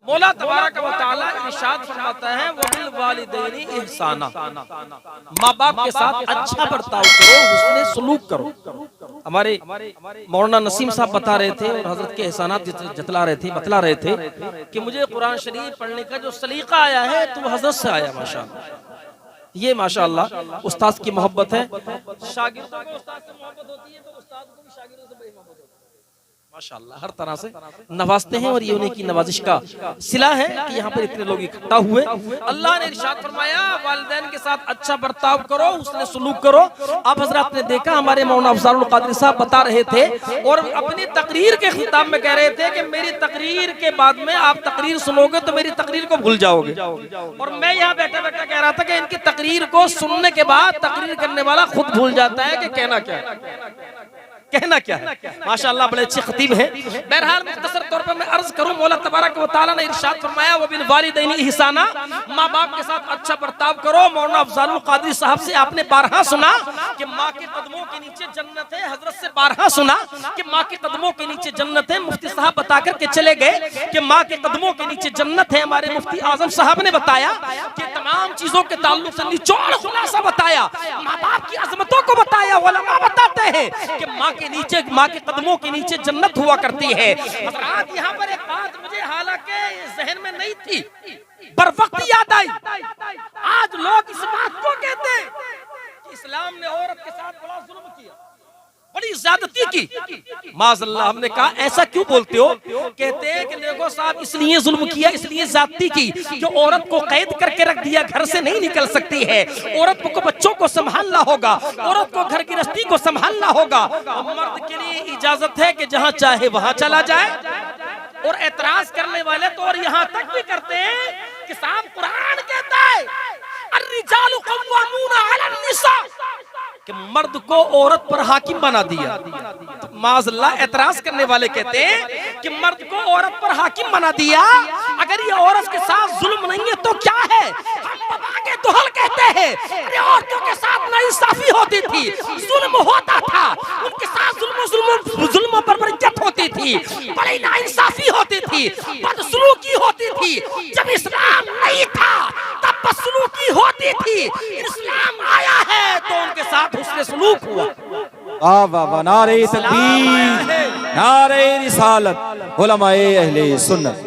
मौला तबारक व तआला इरशाद फरमाता है वबिल वालिदैनि इहसाना, माँ बाप के साथ अच्छा बर्ताव करो, हुस्ने सलूक करो। हमारे मौलाना नसीम साहब बता रहे थे और हजरत के एहसानात बतला रहे थे कि मुझे कुरान शरीफ पढ़ने का जो सलीका आया है तो वो हजरत से आया। माशाअल्लाह, ये माशाअल्लाह उस्ताद की मोहब्बत है। शागिर्दों को उस्ताद से मोहब्बत होती है तो उस्ताद को भी शागिर्दों से बड़ी मोहब्बत होती है। माशाअल्लाह हर तरह से नवाजते हैं और ये उन्हीं की नवाजिश का सिला है कि यहाँ पर इतने लोग इकट्ठा हुए। अल्लाह ने इरशाद फरमाया वालिदैन के साथ अच्छा बर्ताव करो, उसने सुलूक करो। आप हजरात ने देखा हमारे मौलाना अफजालुल कादरी साहब बता रहे थे और अपनी तकरीर के खिताब में कह रहे थे कि मेरी तकरीर के बाद में आप तकरीर सुनोगे तो मेरी तकरीर को भूल जाओगे। और मैं यहाँ बैठा बैठा कह रहा था कि इनकी तकरीर को सुनने के बाद तकरीर करने वाला खुद भूल जाता है कि कहना क्या है। माशाअल्लाह बड़े अच्छे खतीब हैं। बहरहाल मुख्तसर तौर पर मैं अर्ज करूं, मौला तबारक व तआला ने इरशाद फरमाया वबिल वालिदैनि इहसाना, माँ बाप के साथ अच्छा बर्ताव करो। मौलाना अफजालुल कादरी साहब से आपने बारहा सुना कि माँ के कदमों के नीचे जन्नत है, हजरत से बारहा सुना कि माँ के कदमों के नीचे जन्नत है। मुफ्ती साहब बता करके चले गए कि माँ के कदमों के नीचे जन्नत है। हमारे मुफ्ती आजम साहब ने बताया कि तमाम चीजों के ताल्लुक से निचोड़ खुलासा बताया, माँ बाप की अजमतों को बताया। उलमा बताते हैं कि माँ के कदमों के नीचे जन्नत हुआ करती है। हज़रात यहाँ पर एक बात मुझे हालांकि जहन में नहीं थी, पर वक्त याद आई। आज लोग इस बात को कहते हैं कि इस्लाम ने औरत के साथ बड़ा जुल्म किया, बड़ी ज्यादती की। माज़अल्लाह, हमने कहा ऐसा क्यों बोलते हो? कहते हैं कि देखो साहब इसलिए जुल्म किया, इसलिए ज्यादती की कि औरत को कैद करके रख दिया, घर से नहीं निकल सकती है। औरत को बच्चों को संभालना होगा, औरत को घर गृहस्थी को संभालना होगा। मर्द के लिए इजाजत है कि जहाँ चाहे वहाँ चला जाए। और एतराज करने वाले तो और यहाँ तक भी करते हैं कि साहब कुरान कहता है अर्रिजालु कव्वामूना अलन निसा, कि मर्द को औरत पर हाकिम बना दिया। तो माज़अल्लाह एतराज करने वाले कहते हैं कि मर्द को औरत पर हाकिम बना दिया। अगर ये औरत के साथ जुल्म नहीं है तो क्या है? हम बाबा के दुहल कहते हैं अरे औरतों के साथ नाइंसाफी होती थी, जुल्म होता था, उनके साथ जुल्म पर बरकत होती थी, बड़ी नाइंसाफी होती थी, बदसलूकी होती थी। जब इस्लाम नहीं था तब बदसलूकी होती थी, इस्लाम आया है तो उनके साथ हुस्न सलूक हुआ। नारे तकबीर, नारे रिसालत, उलमाए अहले सुन्नत।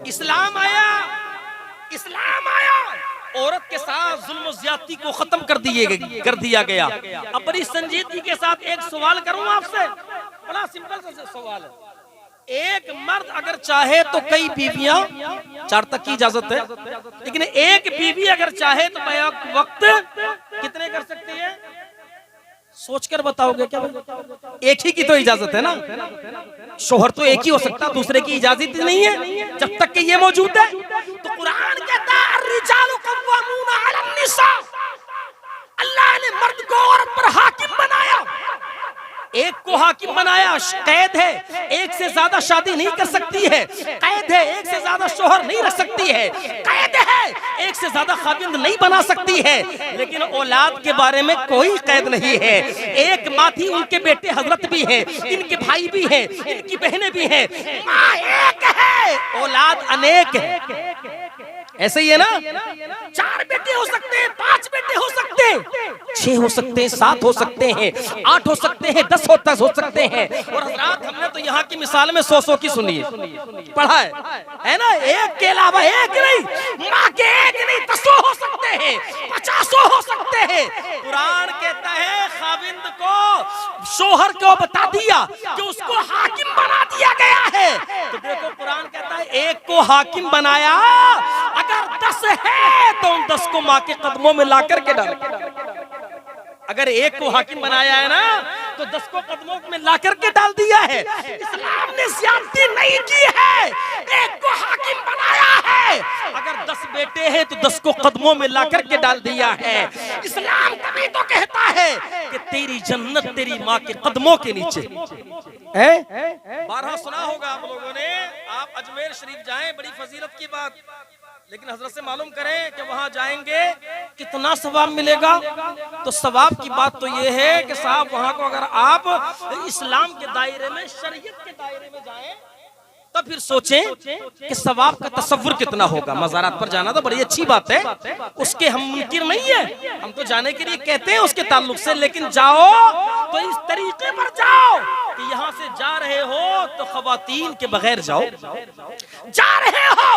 इस्लाम आया औरत के साथ जुल्म ज्यादती को खत्म कर दिया गया। अब बड़ी संजीदगी के साथ एक सवाल करूं आपसे, बड़ा सिंपल सा सवाल है। एक मर्द अगर चाहे तो कई बीवियां, 4 तक की इजाजत है, लेकिन एक बीवी अगर चाहे तो बैक वक्त कितने कर सकती है? सोचकर बताओगे क्या? एक ही की तो इजाजत है ना, शोहर तो एक ही हो सकता, दूसरे की इजाजत नहीं है जब तक कि ये मौजूद है। तो कुरान कहता है अर्रिजालु कव्वामूना अलन निसा, अल्लाह ने मर्द को औरत पर हाकिम बनाया, एक को हाकिम बनाया। कैद है, एक से ज्यादा शादी नहीं कर सकती है, कैद है, एक से ज्यादा शोहर नहीं रख सकती है, कैद है, एक से ज्यादा खाविंद नहीं बना सकती है। लेकिन औलाद के बारे में कोई कैद नहीं है। एक माँ थी, उनके बेटे हजरत भी हैं, इनके भाई भी हैं, इनकी बहनें भी हैं, माँ एक है, औलाद अनेक है। ऐसे ही है ना, 4 बेटे हो सकते हैं, 5 बेटे हो सकते हैं, 6 हो सकते हैं, 7 हो सकते हैं, 8 हो सकते हैं, 10 हो सकते हैं। और हज़रात हमने तो यहाँ की मिसाल में 100 की सुनी है, पढ़ा है ना। एक के अलावा एक नहीं, माँ के एक नहीं, 10 हो सकते हैं, 50 हो सकते हैं। कुरान कहता है खाविंद को, शोहर को बता दिया कि उसको हाकिम बना दिया गया है। तो देखो कुरान कहता है एक को हाकिम बनाया, अगर 10 है तो उन 10 को माँ के कदमों में ला करके डाल। अगर एक को हाकिम बनाया है ना तो 10 को कदमों में ला करके डाल दिया है। इस्लाम ने ज्यादती नहीं की है, एक को हाकिम बनाया है। अगर 10 बेटे हैं तो 10 को कदमों में ला करके डाल दिया है। इस्लाम तभी तो कहता है कि तेरी जन्नत तेरी माँ के कदमों के नीचे है। 12 सुना होगा आप लोगों ने। आप अजमेर शरीफ जाएं, बड़ी फजीलत की बात, लेकिन हजरत से मालूम करें कि वहां जाएंगे कितना सवाब मिलेगा। तो सवाब की बात तो ये है कि साहब वहां को अगर आप इस्लाम के दायरे में, शरीयत के दायरे में जाएं तो फिर सोचें कि सवाब का तसव्वुर कितना होगा। मज़ारात पर जाना तो बड़ी अच्छी बात है, उसके हम मुनकिर नहीं है, हम तो जाने के लिए कहते हैं उसके ताल्लुक से, लेकिन जाओ तो इस तरीके पर जाओ कि यहाँ से जा रहे हो तो खवातीन के बगैर जाओ, जा रहे हो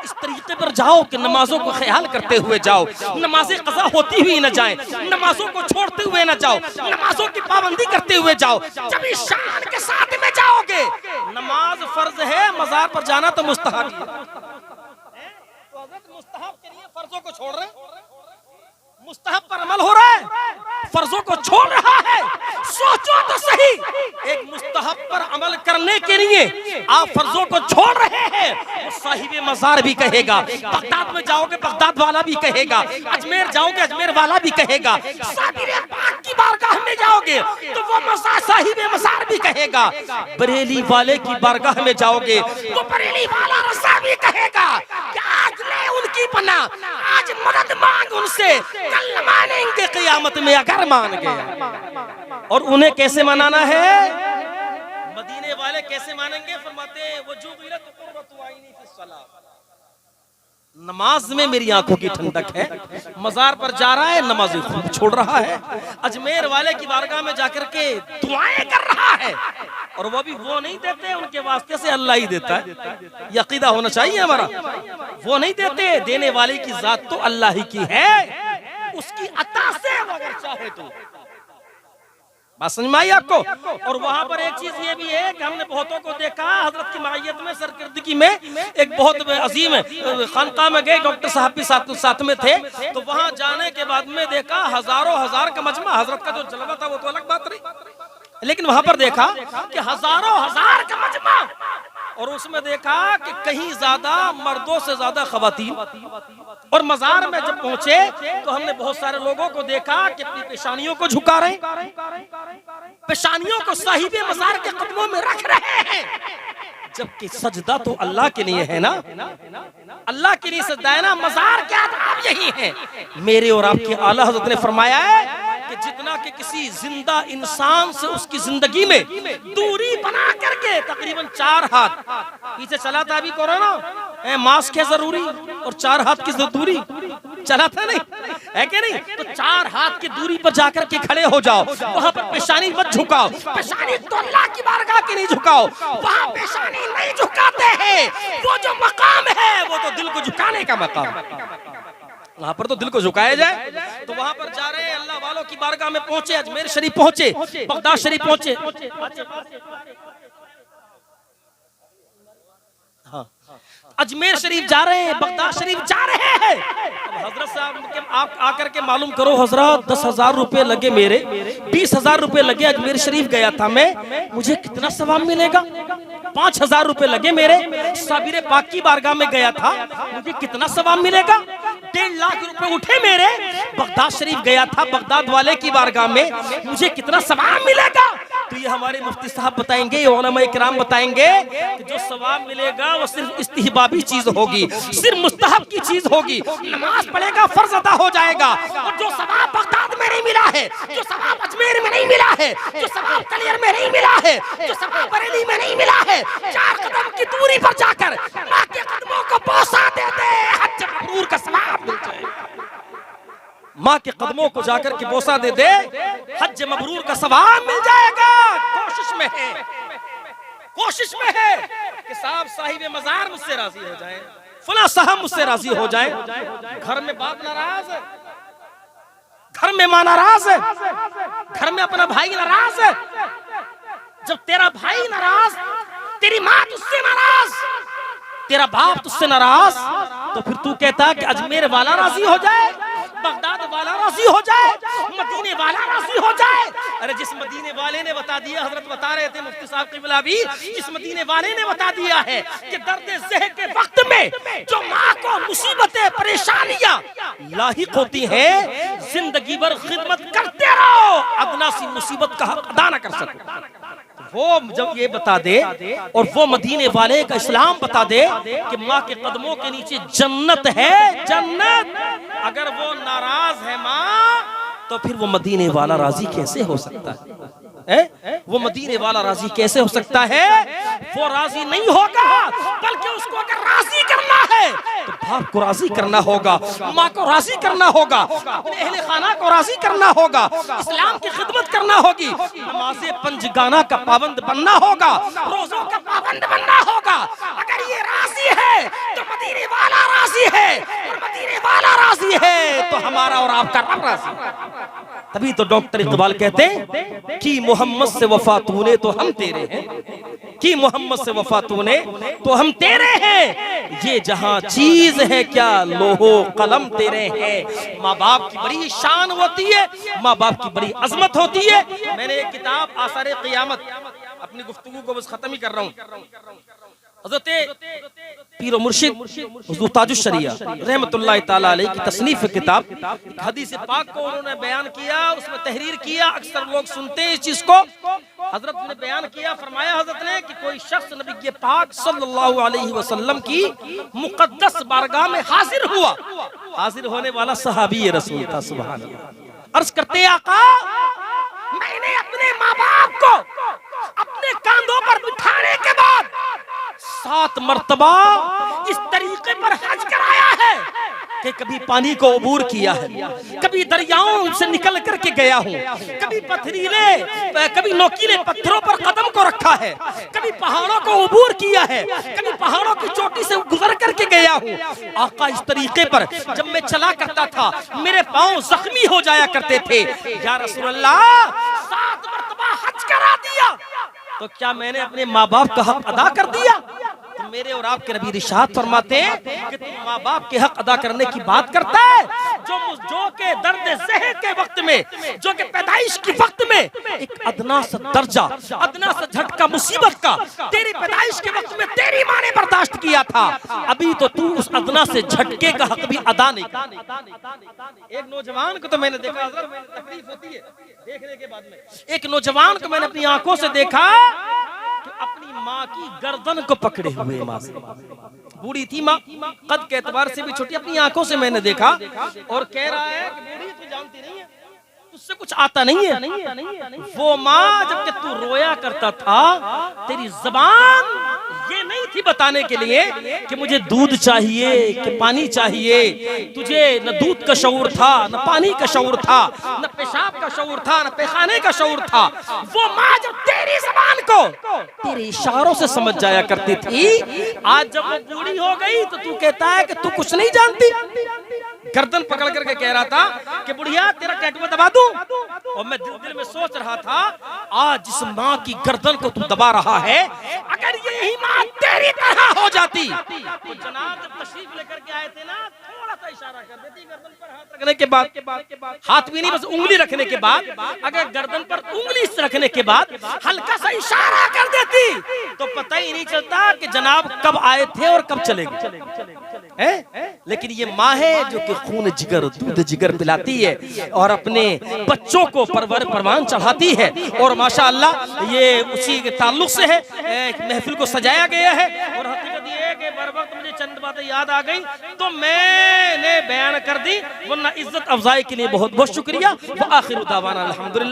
इस तरीके पर जाओ कि नमाजों को ख्याल करते हुए जाओ, नमाजें कज़ा होती हुई न जाए, नमाजों को छोड़ते हुए न जाओ, नमाजों की पाबंदी करते हुए जाओ। जब इस शान के साथ में जाओगे, नमाज फर्ज है, मज़ार पर जाना तो मुस्तहब है। तो हज़रत मुस्तहब के लिए फर्जों को छोड़ रहे हैं, मुस्तहब पर अमल हो रहा है, फर्जों को छोड़ रहा है। सोचो तो सही, एक मुस्तहब पर अमल करने के लिए आप फर्जों को छोड़ रहे हैं, वो साहिबे मज़ार भी कहेगा, बगदाद में जाओगे बगदाद वाला भी कहेगा, अजमेर जाओगे अजमेर वाला भी कहेगा, साबिरे पाक की बारगाह में जाओगे तो वो मज़ार साहिबे मज़ार भी कहेगा, बरेली वाले की बारगाह में जाओगे वो बरेली वाला रज़ा भी कहेगा कि आज ले उनकी पनाह, आज मदद मांग उनसे, कल मानेंगे क़यामत में अगर मान गए। और उन्हें कैसे मनाना है? मदीने वाले कैसे मानेंगे? फरमाते हैं वजुबिलत कुर्रतु आइनी फिस्सलाह, नमाज में मेरी आंखों की ठंडक है। मज़ार पर जा रहा है, नमाज़ें खूब छोड़ रहा है, अजमेर वाले की बारगाह में जाकर के दुआएं कर रहा है, और वो भी वो नहीं देते, उनके वास्ते से अल्लाह ही देता है। यकीदा होना चाहिए हमारा, वो नहीं देते, देने वाले की जात तो अल्लाह ही की है, उसकी अता से अगर चाहे तो। बात समझ में आई आपको? और वहां पर एक चीज ये भी है कि हमने बहुतों को देखा, हजरत की मायत में सरकर्दगी में एक बहुत अजीम खानका में गए, डॉक्टर साहब भी साथ में थे, तो वहां जाने के बाद में देखा हजारों हजार का मजमा, हजरत का जो जलवा था वो तो अलग बात रही, लेकिन वहां पर देखा कि हजारों हजार का मजमा, और उसमें देखा कि कहीं ज्यादा मर्दों से ज्यादा खवातीन। और मज़ार में जब पहुंचे तो हमने बहुत सारे लोगों को देखा कि अपनी पेशानियों को झुका रहे, पेशानियों को साहिबे मज़ार के कदमों में रख रहे हैं, जबकि सजदा तो अल्लाह के लिए है ना, अल्लाह के लिए सजदा है ना। मज़ार के आदाब यही है। मेरे और आपके आला हज़रत ने फरमाया है कि जितना कि किसी जिंदा इंसान से उसकी जिंदगी में दूरी बना करके तकरीबन 4 हाथ पीछे चला था, अभी कोरोना मास्क है जरूरी, और 4 हाथ की दूरी चला था नहीं है कि नहीं, तो 4 हाथ की दूरी पर जाकर के खड़े हो जाओ, वहां पर पेशानी मत झुकाओ, पेशानी तो अल्लाह की बारगाह की नहीं झुकाओ, वहां पेशानी नहीं झुकाते हैं, वो जो मकाम है वो तो दिल को झुकाने का मकाम, वहां पर तो दिल को झुकाया जाए। तो वहां पर जा रहे अल्लाह वालों की बारगाह में पहुंचे, अजमेर शरीफ पहुंचे, बगदाद शरीफ पहुंचे, हाँ अजमेर शरीफ जा रहे हैं, बगदाद शरीफ जा रहे हैं। हजरत साहब आप आकर के मालूम करो, हजरत 10,000 रुपए लगे मेरे, 20,000 रुपए लगे, अजमेर शरीफ गया था मैं, मुझे कितना सवाब मिलेगा? 5,000 रुपए लगे मेरे, साबिरे पाक की बारगाह में गया था, मुझे कितना सवाब मिलेगा? 1.5 लाख रुपए उठे मेरे, बगदाद शरीफ गया था, बगदाद वाले की बारगाह में, मुझे कितना सवाब मिलेगा? तो ये हमारे मुफ्ती साहब बताएंगे, उलमा इकराम बताएंगे कि जो सवाब मिलेगा वो सिर्फ इस्तिहबाबी चीज होगी, सिर्फ मुस्तहब की चीज होगी, नमाज पढ़ेगा फर्ज अदा हो जाएगा। और जो सवाब बगदाद में नहीं मिला है, जो सवाब अजमेर में नहीं मिला है, जो सवाब कलियर में नहीं मिला है, जो सवाब बरेली में नहीं मिला है, 4 कदम की दूरी पर जाकर माँ के कदमों को बोसा दे दे, हज मबरूर का सवाब मिल जाएगा। माँ के कदमों को जाकर के बोसा दे दे, हज मबरूर का सवाब मिल जाएगा। कोशिश में है, कोशिश में है कि साहब साहिब मज़ार मुझसे राजी हो जाए, फला साहब मुझसे राजी हो जाए। घर में बाप नाराज है, घर में माँ नाराज है, घर में अपना भाई नाराज है। जब तेरा भाई नाराज, तेरी माँ तुझसे नाराज, तेरा बाप तुझसे नाराज, तो फिर तू कहता कि अजमेर वाला राजी हो जाए, बगदाद वाला राजी हो जाए, मदीने वाला राजी हो जाए। अरे जिस मदीने वाले ने बता दिया, हजरत बता रहे थे मुफ्ती साहब क़िबला भी, जिस मदीने वाले ने बता दिया है कि दर्द ज़ह के वक्त में जो माँ को मुसीबतें परेशानियां लाहिक होती हैं, जिंदगी भर खिदमत करते रहो, अदना सी मुसीबत का हक अदा न कर सको, वो जब ये बता दे और वो मदीने वाले का इस्लाम बता दे कि माँ के कदमों के नीचे जन्नत है, जन्नत, अगर वो नाराज है माँ, तो फिर वो मदीने वाला राजी कैसे हो सकता है? वो मदीने वाला राजी कैसे हो सकता है? वो राजी नहीं होगा, बल्कि उसको अगर राजी करना है तो बाप को राजी करना होगा, माँ को राजी करना होगा, अपने अहले खाना को राजी करना होगा, इस्लाम की खिदमत करना होगी, नमाज़े पंजगाना का पाबंद बनना होगा, रोजों का पाबंद बनना होगा। अगर ये राजी है तो मदीने वाला राजी है, और मदीने वाला राजी है तो हमारा और आपका रब राजी है। तभी तो डॉक्टर इकबाल कहते हैं कि मोहम्मद से वफा तूने तो हम तेरे हैं, कि मोहम्मद से वफा तूने तो हम तेरे हैं, ये जहां चीज है क्या लोहो कलम तेरे हैं। माँ बाप की बड़ी शान होती है, माँ बाप की बड़ी अजमत होती है। मैंने एक किताब आसारे क़ियामत, अपनी गुफ्तगू को बस खत्म ही कर रहा हूँ, हज़रत पीर और मुर्शिद हुज़ूर ताजुश शरिया रहमतुल्लाह ताला अलैह की तसनीफ किताब, हदीस पाक को उन्होंने बयान किया, उसमें तहरीर किया। अक्सर लोग सुनते हैं इस चीज को। हजरत ने बयान किया, फरमाया हजरत ने कि कोई शख्स नबी के पाक सल्लल्लाहु अलैहि वसल्लम की मुक़द्दस बारगाह में हाजिर हुआ। हाजिर होने वाला सहाबी रसूल था। सुभान अल्लाह। अर्ज करते आका, मैंने अपने माँ बाप को अपने कांधों पर बिठाने के बाद 7 मर्तबा इस तरीके पर हज कराया है कि कभी पानी को अबूर किया है, कभी दरियाओं से निकल करके गया हूँ, कभी पथरीले कभी नोकीले पत्थरों पर कदम को रखा है, कभी पहाड़ों को अबूर किया है, कभी पहाड़ों की चोटी से गुजर करके गया हूँ। आका इस तरीके पर जब मैं चला करता था मेरे पाँव जख्मी हो जाया करते थे। या रसूलल्लाह, 7 मर्तबा हज करा दिया तो क्या मैंने अपने माँ बाप का हक अदा कर दिया? तो मेरे और आपके नबी इरशाद फरमाते हैं कि तुम माँ बाप के हक अदा करने की बात करता है, जो के दर्द ज़हर के वक्त में, जो के पैदाइश के वक्त में एक अदना सा दर्जा, अदना सा झटका मुसीबत का तेरी पैदाइश के वक्त में तेरी माँ ने बर्दाश्त किया था, अभी तो तू उस अदना से झटके का हक भी अदा नहीं कर। एक नौजवान को तो मैंने देखा, तकलीफ होती है देखने के बाद में, एक नौजवान को मैंने अपनी आंखों से देखा कि अपनी माँ की गर्दन को पकड़े हुए, माँ से बूढ़ी थी माँ, कद के एतबार से भी छोटी, अपनी आंखों से मैंने देखा, और कह रहा है कि बूढ़ी तू जानती नहीं है, उससे कुछ आता नहीं है। वो माँ जबकि तू रोया करता था, तेरी जबान ये नहीं थी बताने के लिए कि मुझे दूध चाहिए कि पानी चाहिए, तुझे न दूध का शऊर था, न पानी का शऊर था, न पेशाब का शऊर था, न पैखाने का शऊर था। वो माँ जब तेरी जबान को तेरे इशारों से समझ जाया करती थी, आज जब वो बूढ़ी हो गई तो तू कहता है कि तू कुछ नहीं जानती। गर्दन पकड़ करके कह रहा था कि बुढ़िया तेरा टैटू दबा दूं, और मैं दिल में सोच रहा था आज जिस माँ की गर्दन को तू दबा रहा है, अगर यही माँ तेरी तरह हो जाती तो जनाब जब तशरीफ लेकर के आए थे ना, थोड़ा सा इशारा कर देती गर्दन पर हाथ रखने के बाद, हाथ भी नहीं बस उंगली रखने के बाद, अगर गर्दन पर उंगली रखने के बाद हल्का सा इशारा कर देती तो पता ही नहीं चलता कि जनाब कब आए थे और कब चले गए। लेकिन ये माँ है जो कि खून जिगर दूध जिगर पिलाती है और अपने बच्चों को परवान चढ़ाती है, और माशाअल्लाह ये उसी के ताल्लुक से है महफिल को सजाया गया है। और हकीकत ये है कि बर वक्त मुझे चंद बातें याद आ गई तो मैंने बयान कर दी, वरना इज्जत अफजाई के लिए बहुत बहुत शुक्रिया। व आखिर दावाना अल्हम्दुलिल्लाह।